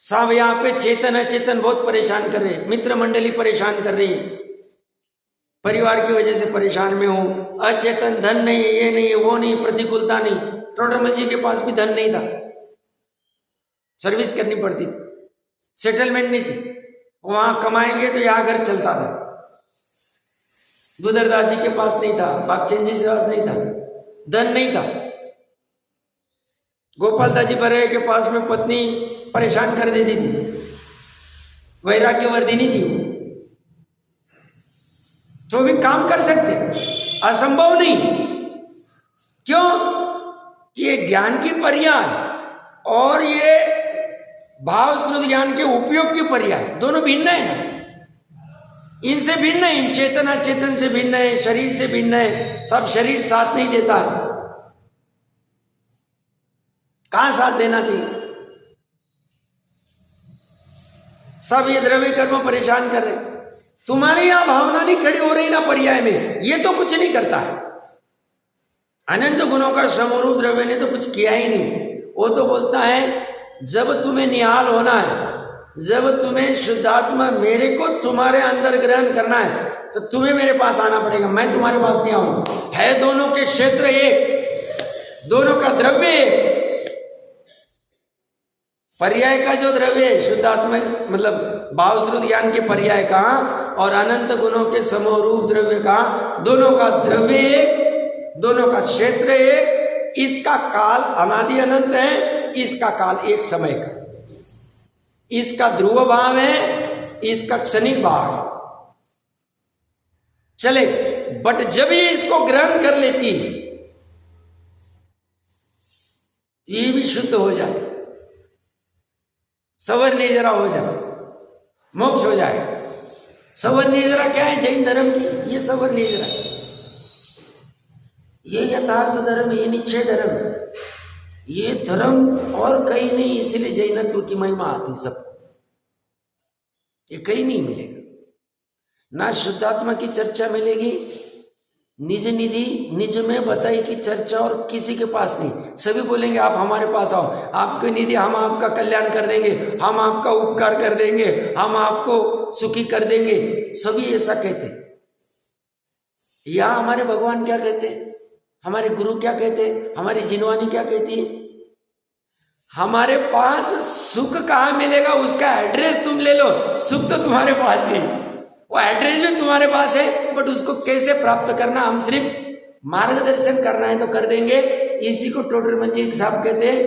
साहब यहां पे चेतन अचेतन बहुत परेशान कर रहे, मित्र मंडली परेशान कर रही, परिवार की वजह से परेशान में हूं। अचेतन धन नहीं है, ये नहीं है, वो नहीं, प्रतिकूलता नहीं। टोडरमल जी के पास भी धन नहीं था, सर्विस करनी पड़ती थी, सेटलमेंट नहीं थी, वहां कमाएंगे तो यहां घर चलता था। गुदरदास जी के पास नहीं था, बागचंद जी के पास नहीं था, धन नहीं था। गोपाल दास जी बरे के पास में पत्नी परेशान कर देती थी, वैराग्य वर्धिनी थी, तो भी काम कर सकते, असंभव नहीं। क्यों? ये ज्ञान की पर्याय और ये भाव श्रुत ज्ञान के उपयोग की पर्याय दोनों भिन्न है ना। इनसे भिन्न है, इन चेतन अचेतन से भिन्न है, शरीर से भिन्न है। सब शरीर साथ नहीं देता है, कहां साथ देना चाहिए? सब ये द्रव्य कर्म परेशान कर रहे। तुम्हारी यहां भावना नहीं खड़ी हो रही ना पर्याय में, ये तो कुछ नहीं करता है। अनंत गुणों का समरूप द्रव्य ने तो कुछ किया ही नहीं। वो तो बोलता है जब तुम्हें निहाल होना है, जब तुम्हें शुद्धात्मा मेरे को तुम्हारे अंदर ग्रहण करना है, तो तुम्हें मेरे पास आना पड़ेगा, मैं तुम्हारे पास नहीं आऊंगा। है दोनों के क्षेत्र एक, दोनों का द्रव्य एक। पर्याय का जो द्रव्य है शुद्धात्मा मतलब भाव श्रुत ज्ञान के पर्याय का और अनंत गुणों के समरूप द्रव्य का, दोनों का द्रव्य एक, दोनों का क्षेत्र एक। इसका काल अनादि अनंत है, इसका काल एक समय का। इसका ध्रुव भाव है, इसका क्षणिक भाव है। चले, बट जब ये इसको ग्रहण कर लेती ये भी शुद्ध हो जाए, सवर निर्जरा हो जाए, मोक्ष हो जाए। सवर निर्जरा क्या है? जैन धर्म की ये सवर निर्जरा, ये यथार्थ धर्म, ये निश्चय धर्म, ये धर्म और कहीं नहीं। इसलिए जैनत्व की महिमा आती सब, ये कहीं नहीं मिलेगा। ना शुद्धात्मा की चर्चा मिलेगी, निज निधि निज में बताई की चर्चा और किसी के पास नहीं। सभी बोलेंगे आप हमारे पास आओ, आपकी निधि, हम आपका कल्याण कर देंगे, हम आपका उपकार कर देंगे, हम आपको सुखी कर देंगे। सभी ऐसा कहते। या हमारे भगवान क्या कहते, हमारे गुरु क्या कहते, हमारी जिनवानी क्या कहती है? हमारे पास सुख कहाँ मिलेगा उसका एड्रेस तुम ले लो, सुख तो तुम्हारे पास ही, वो एड्रेस भी तुम्हारे पास है, बट उसको कैसे प्राप्त करना हम सिर्फ मार्गदर्शन करना है तो कर देंगे। इसी को टोडरमल जी साहब कहते हैं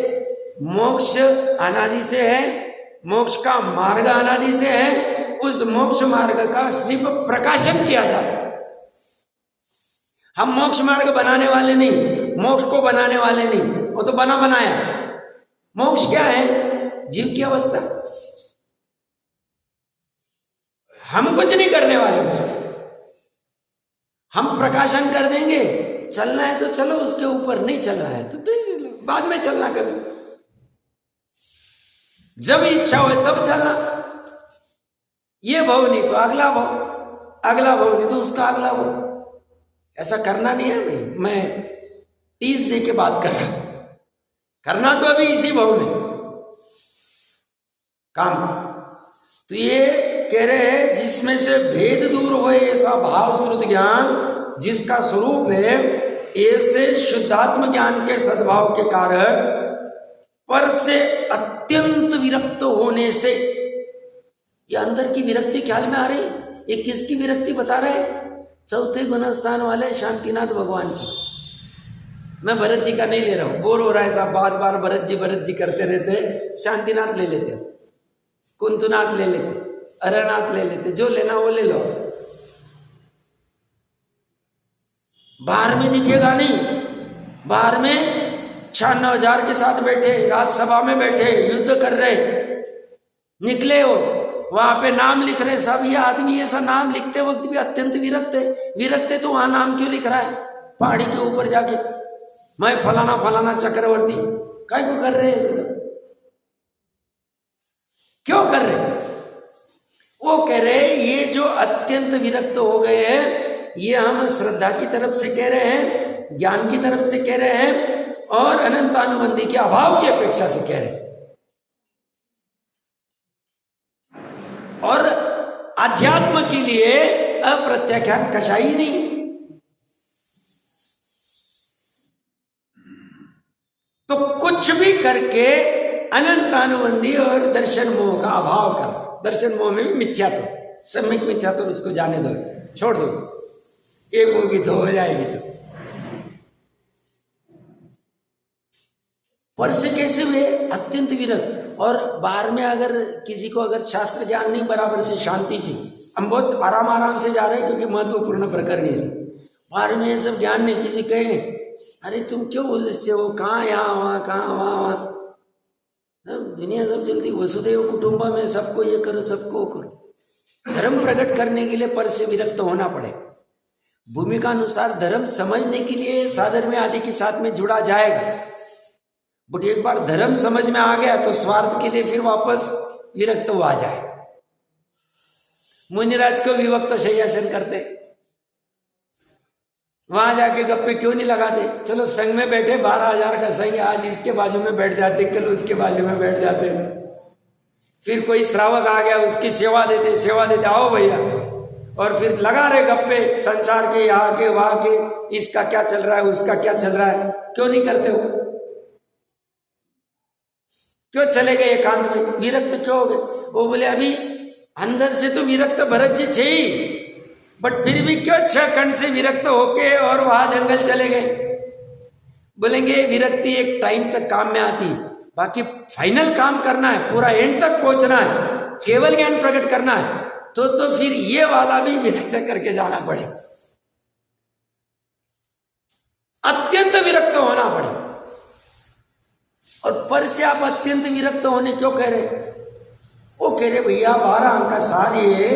मोक्ष अनादि से है, मोक्ष का मार्ग अनादि से है, उस मोक्ष मार्ग का सिर्फ प्रकाशन किया जाता है। हम मोक्ष मार्ग बनाने वाले नहीं, मोक्ष को बनाने वाले नहीं, वो तो बना बनाया। मोक्ष क्या है? जीव की अवस्था। हम कुछ नहीं करने वाले उसको, हम प्रकाशन कर देंगे। चलना है तो चलो उसके ऊपर, नहीं चलना है तो बाद में चलना, कभी जब इच्छा हो तब चलना। ये भाव नहीं तो अगला भाव, अगला भाव नहीं तो उसका अगला भाव। ऐसा करना नहीं है भाई। मैं 30 दे के बात कर रहा हूं, करना तो अभी इसी भाव में काम। तो ये कह रहे हैं जिसमें से भेद दूर हो ऐसा भाव श्रुत ज्ञान जिसका स्वरूप है, ऐसे शुद्धात्म ज्ञान के सद्भाव के कारण पर से अत्यंत विरक्त होने से, ये अंदर की विरक्ति ख्याल में आ रही? ये किसकी विरक्ति बता रहे हैं? चौथे गुणस्थान वाले शांतिनाथ भगवान की। मैं भरत जी का नहीं ले रहा हूं, बोर हो रहा है साहब, बार बार भरत जी करते रहते। शांतिनाथ ले लेते, कुंतुनाथ ले लेते, अरनाथ ले लेते, जो लेना वो ले लो। बाहर में दिखेगा नहीं, बाहर में 96,000 के साथ बैठे, राज्यसभा में बैठे, युद्ध कर रहे, निकले हो वहां पे नाम लिख रहे सब। ये आदमी ऐसा नाम लिखते वक्त भी अत्यंत विरक्त है। विरक्त है तो वहां नाम क्यों लिख रहा है? पहाड़ी के ऊपर जाके मैं फलाना फलाना चक्रवर्ती, काय को कर रहे हैं ऐसे सब? क्यों कर रहे? वो कह रहे ये जो अत्यंत विरक्त हो गए हैं, ये हम श्रद्धा की तरफ से कह रहे हैं, ज्ञान की तरफ से कह रहे हैं, और अनंतानुबंधी के अभाव की अपेक्षा से कह रहे हैं। और अध्यात्म के लिए अप्रत्याख्यान कशाई नहीं। तो कुछ भी करके अनंतानुबंधी और दर्शन मोह का अभाव कर, दर्शन मोह में भी मिथ्यात्व, सम्यक मिथ्यात्व उसको जाने दो, छोड़ दो, एक होगी तो हो जाएगी सब। पर से कैसे हुए? अत्यंत विरक्त। और बाहर में अगर किसी को अगर शास्त्र ज्ञान नहीं बराबर से शांति से, हम बहुत आराम से जा रहे हैं क्योंकि महत्वपूर्ण प्रकरण है। बाहर में ये सब ज्ञान नहीं, किसी कहे अरे तुम क्यों उलझते हो, कहाँ यहाँ वहाँ, कहाँ वहाँ, दुनिया सब जल्दी वसुदेव कुटुंबा में सबको ये करो, सबको करो। धर्म प्रकट करने के लिए पर से विरक्त होना पड़े। भूमिका अनुसार धर्म समझने के लिए साधन में आदि के साथ में जुड़ा जाएगा, बट एक बार धर्म समझ में आ गया तो स्वार्थ के लिए फिर वापस विरक्त हो आ जाए। मुनिराज को विभक्त शय्यासन करते, वहां जाके गप्पे क्यों नहीं लगाते? चलो संघ में बैठे, 12,000 का संघ, आज इसके बाजू में बैठ जाते, कल उसके बाजू में बैठ जाते। फिर कोई श्रावक आ गया, उसकी सेवा देते, आओ भैया, और फिर लगा रहे गप्पे संसार के, यहाँ के वहां के, इसका क्या चल रहा है, उसका क्या चल रहा है। क्यों नहीं करते हो? क्यों चले गए एकांत में? विरक्त क्यों हो गए? वो बोले अभी अंदर से तो विरक्त भरत जी थे ही, बट फिर भी क्यों 6 खंड से विरक्त होके और वहां जंगल चले गए? बोलेंगे विरक्ति एक टाइम तक काम में आती, बाकी फाइनल काम करना है, पूरा एंड तक पहुंचना है, केवल ज्ञान प्रकट करना है, तो फिर ये वाला भी विरक्त करके जाना पड़े, अत्यंत विरक्त होना पड़े। और पर से आप अत्यंत विरक्त होने क्यों कह रहे? वो कह रहे भैया 12 अंक का सार ये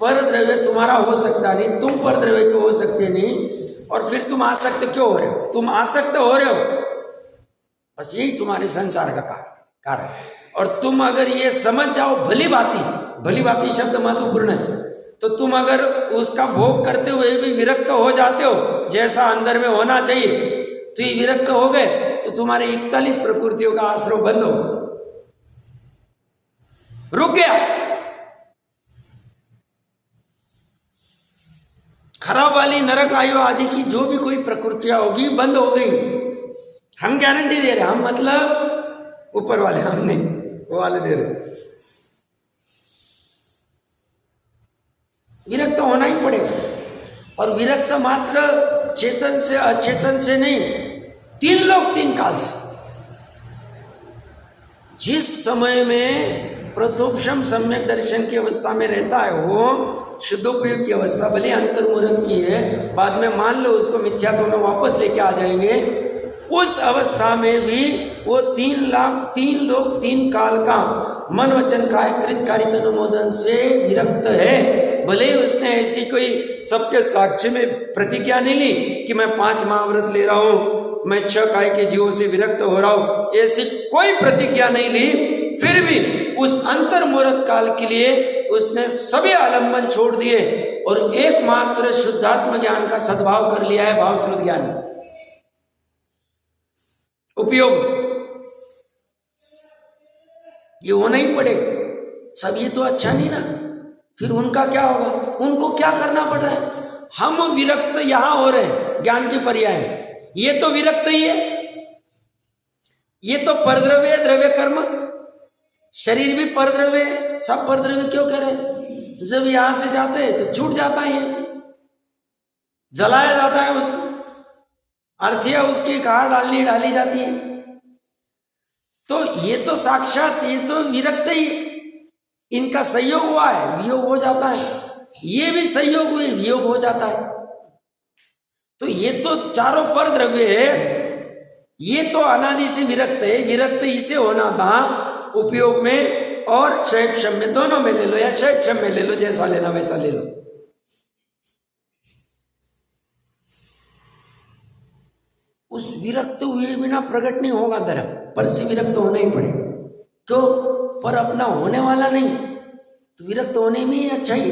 पर द्रव्य तुम्हारा हो सकता नहीं, तुम पर द्रव्य क्यों हो सकते नहीं, और फिर तुम आसक्त क्यों हो रहे हो? तुम आसक्त हो रहे हो, बस यही तुम्हारे संसार का कारण। और तुम अगर ये समझ जाओ भली भांति शब्द महत्वपूर्ण है, तो तुम अगर उसका भोग करते हुए भी विरक्त हो जाते हो, जैसा अंदर में होना चाहिए, तो ये विरक्त हो गए तो तुम्हारे 41 प्रकृतियों का आश्रय बंद हो, रुक गया। खराब वाली नरक आयु आदि की जो भी कोई प्रकृतियां होगी बंद हो गई। हम गारंटी दे रहे, हम मतलब ऊपर वाले, हम नहीं, वो वाले दे रहे। विरक्त होना ही पड़ेगा। और विरक्त मात्र चेतन से अचेतन से नहीं, 3 लोक 3 काल से। जिस समय में प्रथोपशम सम्यक दर्शन की अवस्था में रहता है, वो शुद्धोपयोग की अवस्था भले अंतर्मुहूर्त की है, बाद में मान लो उसको मिथ्यात्व में वापस लेके आ जाएंगे। उस अवस्था में भी वो 3 लोग 3 काल का मन वचन काय कृत कारित अनुमोदन से विरक्त है। भले ही उसने ऐसी कोई सबके साक्ष्य में प्रतिज्ञा नहीं ली कि मैं 5 महाव्रत ले रहा हूं, मैं 6 काय के जीवों से विरक्त हो रहा हूं, ऐसी कोई प्रतिज्ञा नहीं ली, फिर भी उस अंतर्मुहूर्त काल के लिए उसने सभी आलम्बन छोड़ दिए और एकमात्र शुद्धात्म ज्ञान का सद्भाव कर लिया है, भाव श्रुत ज्ञान उपयोग। ये होना ही पड़ेगा। सब ये तो अच्छा नहीं ना, फिर उनका क्या होगा, उनको क्या करना पड़ रहा है। हम विरक्त यहां हो रहे हैं ज्ञान के पर्याय में, ये तो विरक्त ही है, ये तो परद्रव्य द्रव्य कर्म, शरीर भी परद्रव्य, सब परद्रव्य क्यों कह रहे हैं। जब यहां से जाते हैं तो छूट जाता है, जलाया जाता है उसको, अर्थिया उसकी कहा डाली जाती है। तो ये तो साक्षात, ये तो विरक्त ही, इनका संयोग हुआ है, वियोग हो जाता है, ये भी संयोग हुए वियोग हो जाता है। तो ये तो चारों पर द्रव्य है, ये तो अनादि से विरक्त है, विरक्त इसे होना था उपयोग में और शैक्षम में, दोनों में ले लो या शैक्षम में ले लो, जैसा लेना वैसा ले लो। उस विरक्त हुए बिना प्रकट नहीं होगा धर्म, पर से विरक्त होना ही पड़ेगा। क्यों? पर अपना होने वाला नहीं, तो विरक्त होने में ही अच्छा ही,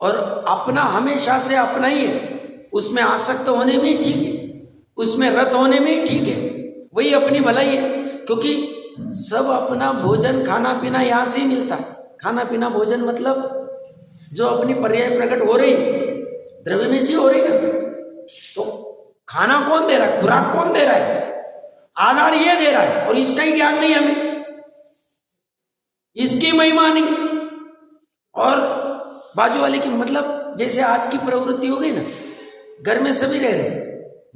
और अपना हमेशा से अपना ही है, उसमें आसक्त होने में ही ठीक है, उसमें रत होने में ही ठीक है, वही अपनी भलाई है। क्योंकि सब अपना भोजन खाना पीना यहां से ही मिलता है। खाना पीना भोजन मतलब जो अपनी पर्याय प्रकट हो रही द्रव्य में से हो रही ना। तो खाना कौन दे रहा है, खुराक कौन दे रहा है, आधार ये दे रहा है, और इसका ही ज्ञान नहीं हमें, इसकी महिमा नहीं। और बाजू वाले की, मतलब जैसे आज की प्रवृत्ति हो गई ना, घर में सभी रह रहे,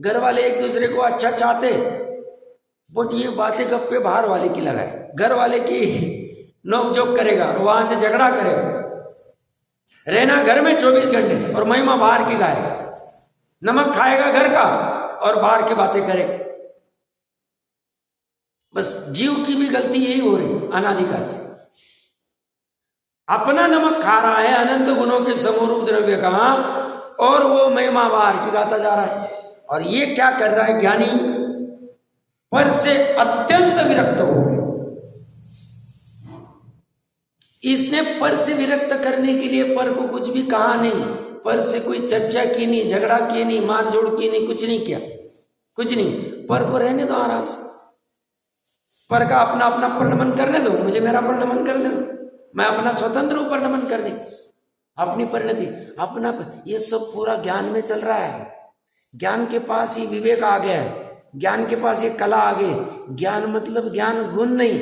घर वाले एक दूसरे को अच्छा चाहते, बट ये बातें गप्पे बाहर वाले की लगाए, घर वाले की नोक जोक करेगा और वहां से झगड़ा करेगा। रहना घर में 24 घंटे और महिमा बाहर की गाय, नमक खाएगा घर का और बाहर की बातें करेगा। बस जीव की भी गलती यही हो रही अनादिकाल से, अपना नमक खा रहा है अनंत गुणों के समरूप द्रव्य का, और वो महिमा बाहर की गाता जा रहा है। और ये क्या कर रहा है ज्ञानी, पर से अत्यंत विरक्त हो गए। इसने पर से विरक्त करने के लिए पर को कुछ भी कहा नहीं, पर से कोई चर्चा की नहीं, झगड़ा की नहीं, मारझोड़ की नहीं, कुछ नहीं किया, कुछ नहीं। पर को रहने दो आराम से, पर का अपना अपना परिणमन करने दो, मुझे मेरा परिणमन करने दो, मैं अपना स्वतंत्र हूं परिणमन करने, अपनी परिणति अपना। ये सब पूरा ज्ञान में चल रहा है। ज्ञान के पास ही विवेक आ गया है, ज्ञान के पास ये कला आ गई। ज्ञान मतलब ज्ञान गुण नहीं,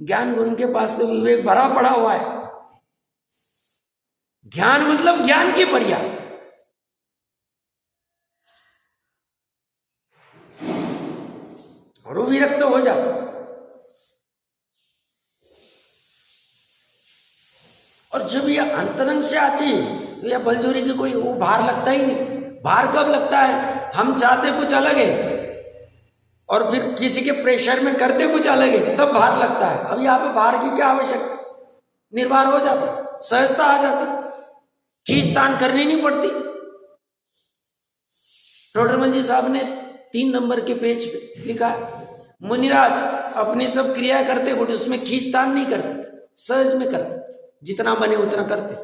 ज्ञान गुण के पास तो विवेक भरा पड़ा हुआ है। ज्ञान मतलब ज्ञान की पर्याय। और वो विरक्त हो जाता। और जब ये अंतरंग से आती तो यह बलजोरी की कोई वो भार लगता ही नहीं। भार कब लगता है, हम चाहते कुछ अलग है और फिर किसी के प्रेशर में करते कुछ अलग है, तब भार लगता है। अब यहाँ पे भार की क्या आवश्यकता, निर्भर हो जाता, सहजता आ जाती, खींचतान करनी नहीं पड़ती। टोडरमल जी साहब ने 3 नंबर के पेज पे लिखा है, मुनिराज अपनी सब क्रिया करते बट उसमें खींचतान नहीं करते, सहज में करते, जितना बने उतना करते।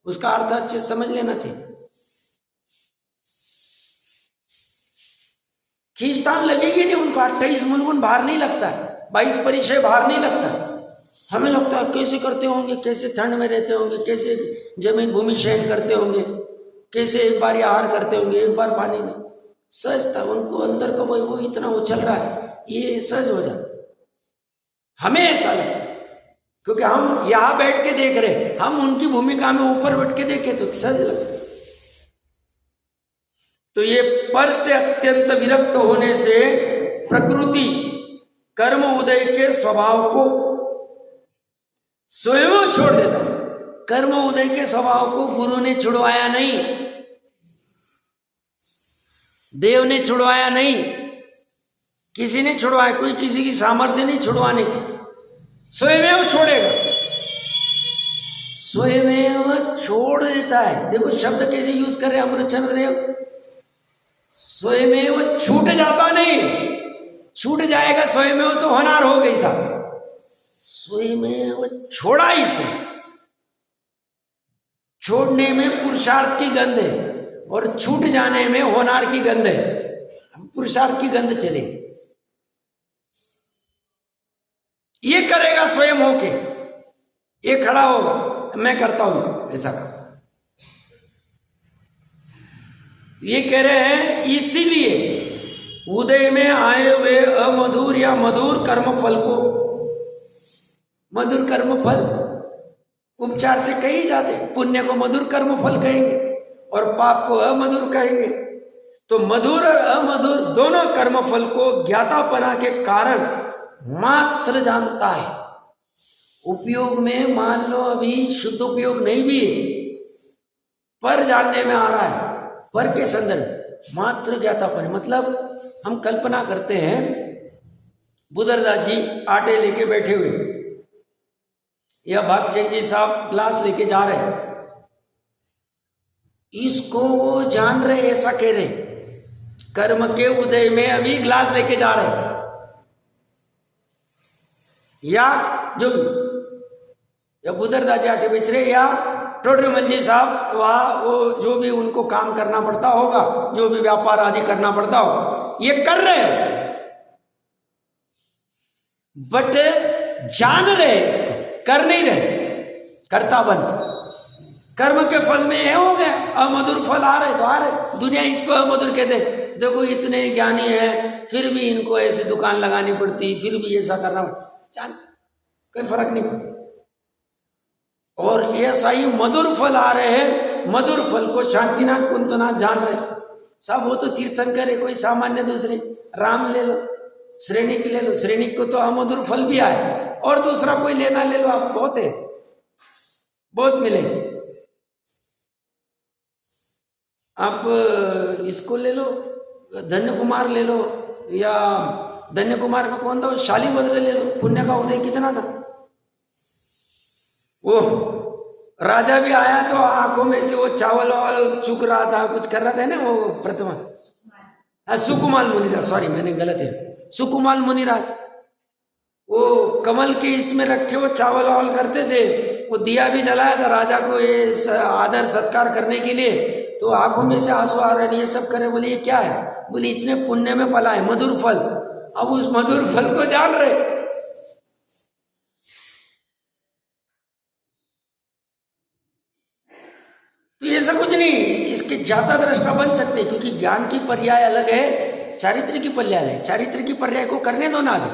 उसका अर्थ अच्छे से समझ लेना चाहिए। खींचतान लगेगी नहीं उनको। 28 मुनगुन भार नहीं लगता है, 22 परिचय भार नहीं लगता है। हमें लगता है कैसे करते होंगे, कैसे ठंड में रहते होंगे, कैसे जमीन भूमि शयन करते होंगे, कैसे एक बार आहार करते होंगे, एक बार पानी में। सहजता उनको अंदर का वो इतना उछल रहा है, ये सहज हो जाता। हमें ऐसा लगता है क्योंकि हम यहां बैठ के देख रहे, हम उनकी भूमिका में ऊपर बैठ के देखे तो सहज लगता है। तो ये पर से अत्यंत विरक्त होने से प्रकृति कर्म उदय के स्वभाव को स्वयं छोड़ देता है। कर्म उदय के स्वभाव को गुरु ने छुड़वाया नहीं, देव ने छुड़वाया नहीं, किसी ने छुड़वाया, कोई किसी की सामर्थ्य नहीं छुड़वाने की, स्वयं छोड़ेगा, स्वयं छोड़ देता है। देखो शब्द कैसे यूज कर रहे अमृतचंद्र देव, स्वयं छूट जाता नहीं, छूट जाएगा स्वयं तो होनार हो गई साहब, स्वयं छोड़ा इसे। छोड़ने में पुरुषार्थ की गंध है और छूट जाने में होनार की गंध है। पुरुषार्थ की गंध चले, ये करेगा स्वयं होके, ये खड़ा होगा, मैं करता हूं इसको, ऐसा कर। ये कह रहे हैं इसीलिए उदय में आए हुए अमधुर या मधुर कर्म फल को, मधुर कर्म फल उपचार से कही जाते, पुण्य को मधुर कर्म फल कहेंगे और पाप को अमधुर कहेंगे। तो मधुर और अमधुर दोनों कर्म फल को ज्ञातापना के कारण मात्र जानता है। उपयोग में मान लो अभी शुद्ध उपयोग नहीं भी है, पर जानने में आ रहा है, पर के संदर्भ मात्र ज्ञातापन। मतलब हम कल्पना करते हैं बुदरदास जी आटे लेके बैठे हुए या भागचंद जी साहब ग्लास लेके जा रहे हैं, इसको वो जान रहे, ऐसा कह रहे, कर्म के उदय में अभी ग्लास लेके जा रहे हैं, या जो या बुदरदास जी आटे बेच रहे, या टोडरमल जी साहब वहाँ वो जो भी उनको काम करना पड़ता होगा, जो भी व्यापार आदि करना पड़ता हो, ये कर रहे हैं, बट जान रहे इसको, कर नहीं रहे, करता बन। कर्म के फल में ये हो गया, अमधुर फल आ रहे तो आ रहे, दुनिया इसको अमधुर कहते। देखो इतने ज्ञानी है फिर भी इनको ऐसे दुकान लगानी पड़ती, फिर भी ऐसा करना पड़ता, कोई फर्क नहीं पड़ता। और ऐसा ही मधुर फल आ रहे हैं, मधुर फल को शांतिनाथ कुंतनाथ जान रहे सब। वो तो तीर्थंकर है, कोई सामान्य दूसरे, राम ले लो, श्रेणिक ले लो, श्रेणिक को तो अमधुर फल भी आए, और दूसरा कोई लेना ले लो आप, बहुत है, बहुत मिलेंगे। आप इसको ले लो, धन्य कुमार ले लो, या धन्य कुमार का कौन था, शालीभद्र ले लो, पुण्य का उदय कितना था। वो राजा भी आया तो आंखों में से वो चावल वावल चुक रहा था, कुछ कर रहा था ना, वो प्रथमा सुकुमाल मुनिराज, सॉरी मैंने गलत है, सुकुमाल मुनिराज, वो कमल के इसमें रखे वो चावल वावल करते थे, वो दिया भी जलाया था राजा को ये आदर सत्कार करने के लिए, तो आंखों में से आंसू आ रहे, ये सब करे। बोले ये क्या है, बोले इतने पुण्य में फला है, मधुर फल। अब उस मधुर फल को जान रहे। तो ये सब कुछ नहीं, इसके ज्ञाता दृष्टा बन सकते, क्योंकि ज्ञान की पर्याय अलग है, चारित्र की पर्याय अलग है। चारित्र की पर्याय को करने दो ना, अभी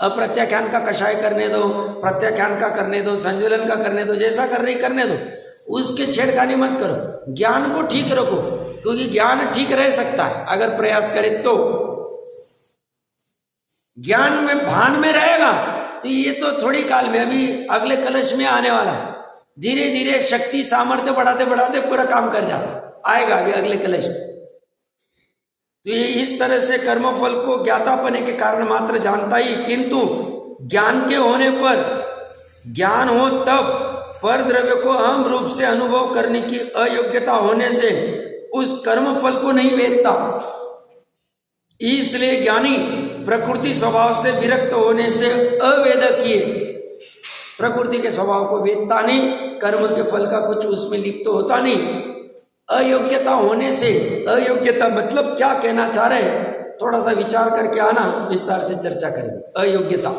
अप्रत्याख्यान का कषाय करने दो, प्रत्याख्यान का करने दो, संज्वलन का करने दो, जैसा कर रही करने दो, उसके छेड़खानी मत करो। ज्ञान को ठीक रखो, क्योंकि ज्ञान ठीक रह सकता है अगर प्रयास करे तो। ज्ञान में भान में रहेगा तो ये तो थोड़ी काल में, अभी अगले कलश में आने वाला है, धीरे धीरे शक्ति सामर्थ्य बढ़ाते बढ़ाते पूरा काम कर जाता, आएगा अभी अगले कलश में। तो ये इस तरह से कर्मफल को ज्ञातापने के कारण मात्र जानता ही, किंतु ज्ञान के होने पर, ज्ञान हो तब पर द्रव्य को अहम रूप से अनुभव करने की अयोग्यता होने से उस कर्मफल को नहीं वेदता। इसलिए ज्ञानी प्रकृति स्वभाव से विरक्त होने से अवेदकीय, प्रकृति के स्वभाव को वेदता नहीं, कर्म के फल का कुछ उसमें लिप्त होता नहीं। अयोग्यता होने से, अयोग्यता मतलब क्या कहना चाह रहे, थोड़ा सा विचार करके आना, विस्तार से चर्चा करेंगे। अयोग्यता